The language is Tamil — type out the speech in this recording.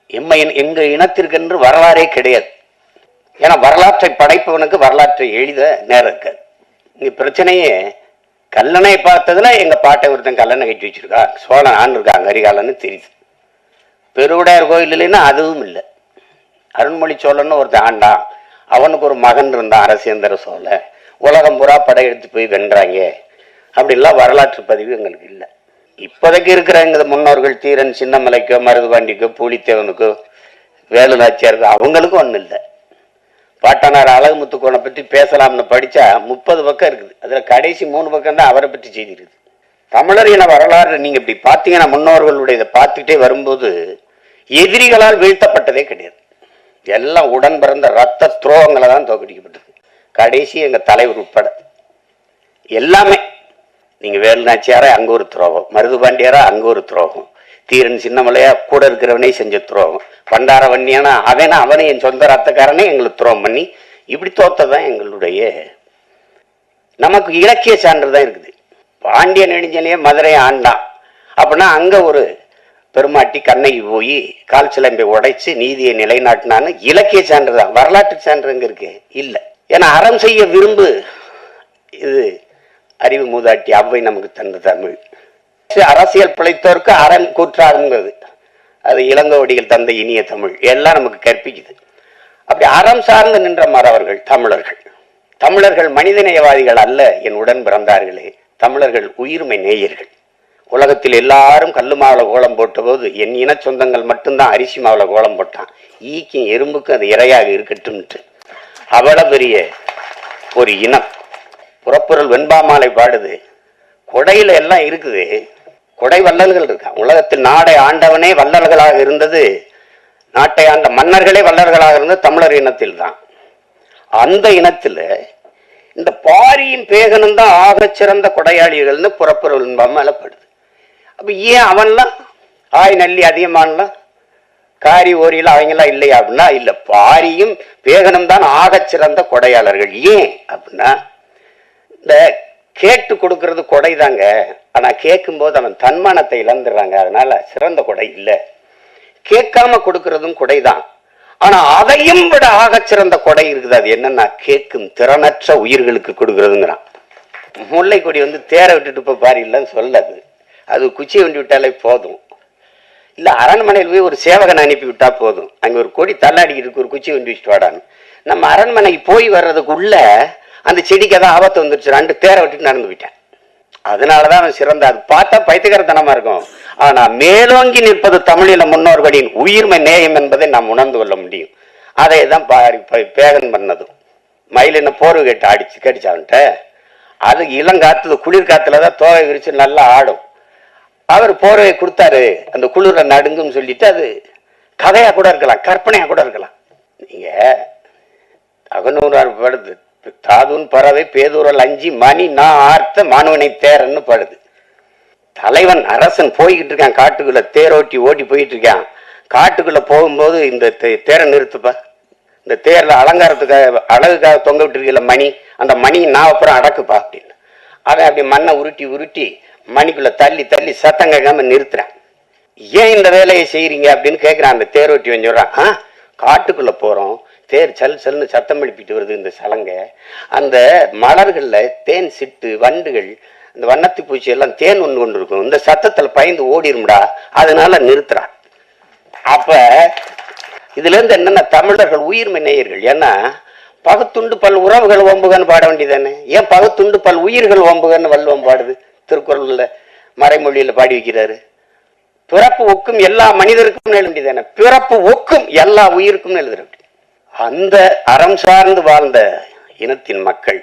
எங்க இனத்திற்கென்று வரலாறே கிடையாது. ஏன்னா வரலாற்றை படைப்பவனுக்கு வரலாற்றை எழுத நேரம் இருக்காது. இங்க பிரச்சனையே கல்லணை பார்த்ததுல எங்க பாட்டை ஒருத்தன் கல்லணை கட்டி வச்சிருக்கா, சோழன் ஆண்டு இருக்காங்க அரிகாலன்னு தெரியுது. பெருவுடையார் கோயில் இல்லைன்னா அதுவும் இல்லை. அருண்மொழி சோழன்னு ஒருத்தன் ஆண்டான், அவனுக்கு ஒரு மகன் இருந்தான் அரசேந்திர சோழன், உலகம் பூரா படையெடுத்து போய் வென்றாங்க. அப்படிலாம் வரலாற்று பதிவு எங்களுக்கு இல்லை. இப்போதைக்கு இருக்கிற எங்க முன்னோர்கள் தீரன் சின்னமலைக்கோ மருதுபாண்டிக்கோ பூலித்தேவனுக்கோ வேலு நாச்சியாருக்கோ அவங்களுக்கும் ஒன்றும் இல்லை. பாட்டனார் அழகுமுத்துக்கோனை பற்றி பேசலாம்னு படித்தா 30 பக்கம் இருக்குது. அதில் கடைசி 3 பக்கம் தான் அவரை பற்றி செய்தி இருக்குது. தமிழர் இன வரலாறு நீங்கள் இப்படி பார்த்தீங்கன்னா முன்னோர்களுடைய இதை பார்த்துக்கிட்டே வரும்போது எதிரிகளால் வீழ்த்தப்பட்டதே கிடையாது. எல்லாம் உடன் பிறந்த ரத்த துரோகங்களை தான் தோக்கடிக்கப்பட்டது. கடைசி எங்கள் தலைவர் உட்பட எல்லாமே. நீங்கள் வேலுநாச்சியாரா அங்கே ஒரு துரோகம், மருதுபாண்டியாரா அங்கே ஒரு துரோகம், தீரன் சின்னமலையா கூட இருக்கிறவனே செஞ்ச துரோகம், பண்டார வன்னியானா அவனே என் சொந்த ரத்தக்காரனே எங்களுக்கு துரோகம் பண்ணி இப்படி தோத்ததான் எங்களுடைய. நமக்கு இலக்கிய சான்று தான் இருக்குது. பாண்டிய நெடுஞ்சலையே மதுரை ஆண்டான் அப்படின்னா அங்கே ஒரு பெருமாட்டி கண்ணகி போய் கால் சிலம்பை உடைச்சு நீதியை நிலைநாட்டினான்னு இலக்கிய சான்று தான். வரலாற்று சான்று எங்க இருக்கு? இல்லை. ஏன்னா அறம் செய்ய விரும்பு, இது அறிவு மூதாட்டி அவ்வை நமக்கு தந்த தமிழ். அரசியல் பிழைத்தோருக்கு அறம் கூற்றாகுங்கிறது அது இளங்கோவடிகள் தந்த இனிய தமிழ் எல்லாம் நமக்கு கற்பிக்குது. அப்படி அறம் சார்ந்து நின்ற மறவர்கள் தமிழர்கள் மனிதநேயவாதிகள் அல்ல என் உடன் பிறந்தார்களே, தமிழர்கள் உயிர்மை நேயர்கள். உலகத்தில் எல்லாரும் கல்லு மாவுல கோலம் போட்ட போது என் இன சொந்தங்கள் மட்டும்தான் அரிசி மாவுல கோலம் போட்டான். ஈக்கும் எறும்புக்கும் அது இரையாக இருக்கட்டும்ட்டு அவ்வளவு பெரிய ஒரு இனம். புறப்பொருள் வெண்பாமாலை பாடுது, கொடையில எல்லாம் இருக்குது, கொடை வள்ளல்கள் இருக்கான். உலகத்தில் நாடை ஆண்டவனே வள்ளல்களாக இருந்தது, நாட்டை ஆண்ட மன்னர்களே வள்ளல்களாக இருந்தது தமிழர் இனத்தில் தான். அந்த இனத்துல இந்த பாரியும் பேகனும் தான் ஆகச் சிறந்த கொடையாளிகள்னு புறப்பொருள் வெண்பாமாலை பாடுது. அப்ப ஏன் அவன்லாம் ஆய் நல்லி அதிகமானலாம் காரி ஓரியில் அவங்கெல்லாம் இல்லையா அப்படின்னா இல்லை, பாரியும் பேகனும் தான் ஆகச் சிறந்த கொடையாளர்கள். ஏன் அப்படின்னா இந்த கேட்டு கொடுக்கறது கொடை தாங்க, ஆனா கேட்கும் போது அவன் தன்மானத்தை இழந்துடுறாங்க, அதனால சிறந்த கொடை இல்லை. கேட்காம கொடுக்கறதும் கொடைதான், ஆனா அதையும் விட ஆகச் சிறந்த கொடை இருக்குது. அது என்னன்னா கேட்கும் திறனற்ற உயிர்களுக்கு கொடுக்கறதுங்கிறான். முல்லை கொடி தேரை விட்டுட்டு இப்போ பாரி இல்லைன்னு சொல்லாது, அது குச்சி வண்டி விட்டாலே போதும். இல்லை அரண்மனையில் போய் ஒரு சேவகனை அனுப்பி விட்டா போதும், அங்கே ஒரு கொடி தள்ளாடிக்கிட்டு இருக்கு, ஒரு குச்சி வண்டி வச்சுட்டு வாடான்னு. நம்ம அரண்மனைக்கு போய் வர்றதுக்குள்ள அந்த செடிக்கு தான் ஆபத்து வந்துருச்சு, 2 தேரை விட்டுட்டு நடந்து விட்டேன். அதனாலதான் அவன் சிறந்த. அது பார்த்தா பைத்தியக்காரத்தனமா இருக்கும், ஆனா மேலோங்கி நிற்பது தமிழில முன்னோர்களின் உயிர்மை நேயம் என்பதை நாம் உணர்ந்து கொள்ள முடியும். அதை தான் பேகன் பண்ணதும். மயிலின போர்வை கேட்டு கடிச்சான்ட்ட அது இளங்காத்துல குளிர்காத்துலதான் தோகை விரிச்சு நல்லா ஆடும். அவர் போர்வை கொடுத்தாரு, அந்த குளிர நடுங்குன்னு சொல்லிட்டு அது கதையா கூட இருக்கலாம், கற்பனையா கூட இருக்கலாம். நீங்க அகநூறார் படுது, தாதுன் பறவை பேதூரல் அஞ்சி மணி நான் ஆர்த்த மாணவனை தேரன்னு படுது. தலைவன் அரசன் போய்கிட்டு இருக்கான் காட்டுக்குள்ள, தேரோட்டி ஓட்டி போயிட்டு இருக்கான். காட்டுக்குள்ள போகும்போது இந்த தேரை நிறுத்துப்பா, இந்த தேர்ல அலங்காரத்துக்காக அழகுக்காக தொங்க விட்டுருக்கல மணி, அந்த மணி நான் அப்புறம் அடக்குப்பா அப்படின்னு. அவன் அப்படி மண்ணை உருட்டி உருட்டி மணிக்குள்ள தள்ளி தள்ளி சத்தம் கேட்காம நிறுத்துறான். ஏன் இந்த வேலையை செய்யறீங்க அப்படின்னு கேட்கிறான். அந்த தேரோட்டி சொல்றான், காட்டுக்குள்ள போறோம், தேர் சல் சல்னு சத்தம் எழுப்பிட்டு வருது இந்த சலங்க, அந்த மலர்கள்ல தேன் சிட்டு வண்டுகள் இந்த வண்ணத்து பூச்சி எல்லாம் தேன் ஒன்று கொண்டு இருக்கும், இந்த சத்தத்துல பயந்து ஓடிரும்டா, அதனால நிறுத்துறான். அப்ப இதுல இருந்து என்னன்னா தமிழர்கள் உயிர்மை நேயர்கள். ஏன்னா பகுத்துண்டு பல் உறவுகள் ஓம்புகன்னு பாட வேண்டியதானே, ஏன் பகுத்துண்டு பல் உயிர்கள் ஓம்புகன்னு வள்ளுவம் பாடுது, திருக்குறள்ல மறைமொழியில பாடி வைக்கிறாரு. பிறப்பு ஒக்கும் எல்லா மனிதருக்கும் எழுத வேண்டியதானே, பிறப்பு ஒக்கும் எல்லா உயிருக்கும் எழுதுற. அந்த அறம் சார்ந்து வாழ்ந்த இனத்தின் மக்கள்